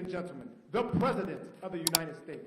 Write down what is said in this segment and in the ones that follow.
and gentlemen, the President of the United States.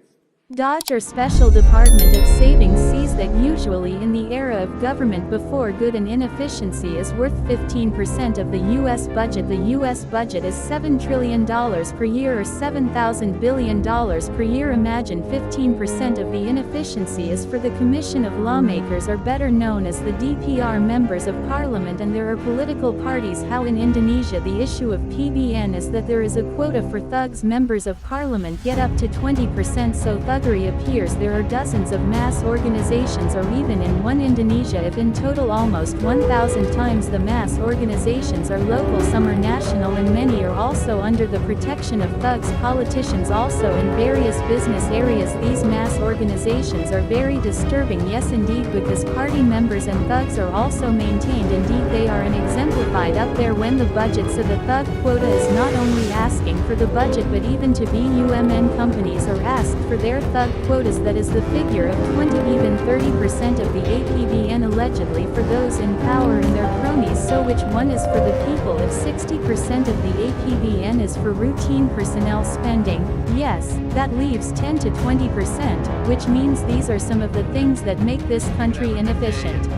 Dodge or Special Department of Savings sees that usually in the era of government before good and inefficiency is worth 15% of the U.S. budget. The U.S. budget is $7 trillion per year or $7,000 billion per year. Imagine 15% of the inefficiency is for the Commission of Lawmakers, or better known as the DPR, members of parliament, and there are political parties. How in Indonesia the issue of PBN is that there is a quota for thugs. Members of parliament get up to 20%, so thuggery appears. There are dozens of mass organizations, or even in one Indonesia if in total almost 1,000 times the mass organizations are local, some are national, and many are also under the protection of thugs. Politicians also in various business areas. These mass organizations are very disturbing, yes indeed, because party members and thugs are also maintained. Indeed, they are an exemplified up there when the budget. So the thug quota is not only asking for the budget but even to BUMN companies are asked for their thug quotas. That is the figure of 20, even 30% of the APBN allegedly for those in power and their cronies. So which one is for the people if 60% of the APBN is for routine personnel spending? Yes, that leaves 10 to 20%, which means these are some of the things that make this country inefficient.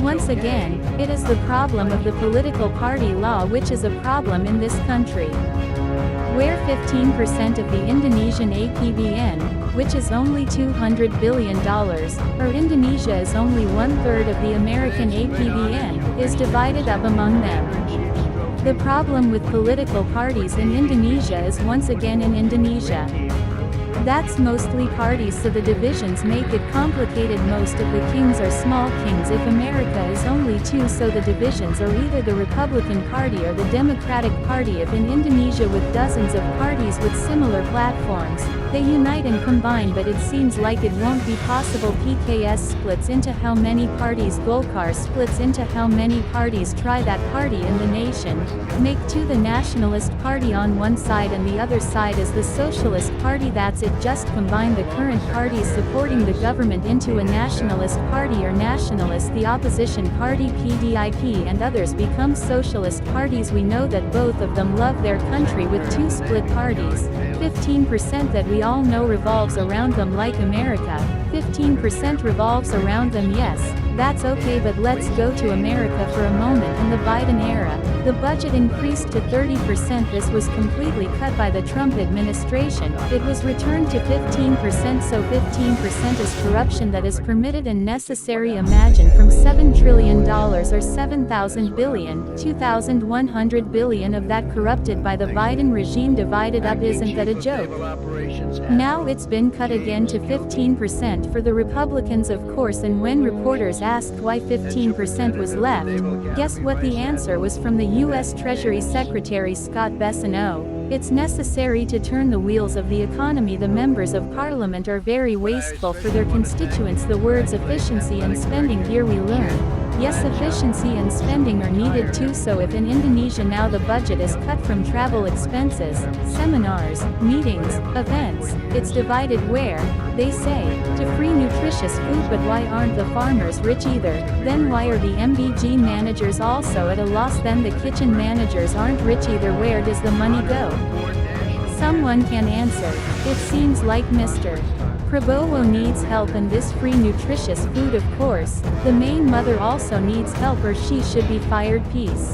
Once again, it is the problem of the political party law which is a problem in this country, where 15% of the Indonesian APBN, which is only $200 billion, or Indonesia is only 1/3 of the American APBN, is divided up among them. The problem with political parties in Indonesia is once again in Indonesia. That's mostly parties, so the divisions make it complicated. Most of the kings are small kings if America is only two, so the divisions are either the Republican Party or the Democratic Party. If in Indonesia with dozens of parties with similar platforms, they unite and combine, but it seems like it won't be possible. PKS splits into how many parties? Golkar splits into how many parties? Try that. Party in the nation. Make two: the Nationalist Party on one side and the other side is the Socialist Party. That's it. Just combine the current parties supporting the government into a nationalist party or nationalist. The opposition party PDIP and others become socialist parties. We know that both of them love their country with two split parties. 15% that we all know revolves around them, like America. 15% revolves around them. Yes, that's okay, but let's go to America for a moment. In the Biden era, the budget increased to 30%. This was completely cut by the Trump administration. It was returned to 15%, so 15% is corruption that is permitted and necessary. Imagine from $7 trillion or $7,000 billion, $2,100 billion of that corrupted by the Biden regime divided up. Isn't that a joke? Now it's been cut again to 15% for the Republicans, of course, and when reporters asked why 15% was left, guess what the answer was from the U.S. Treasury Secretary Scott Bessent? It's necessary to turn the wheels of the economy. The members of parliament are very wasteful for their constituents. The words efficiency and spending, here we learn. Yes, efficiency and spending are needed too. So if in Indonesia now the budget is cut from travel expenses, seminars, meetings, events, it's divided where? They say, to free nutritious food. But why aren't the farmers rich either? Then why are the MBG managers also at a loss? Then the kitchen managers aren't rich either. Where does the money go? Someone can answer. It seems like Mr. Prabowo needs help, and this free nutritious food, of course. The main mother also needs help, or she should be fired. Peace.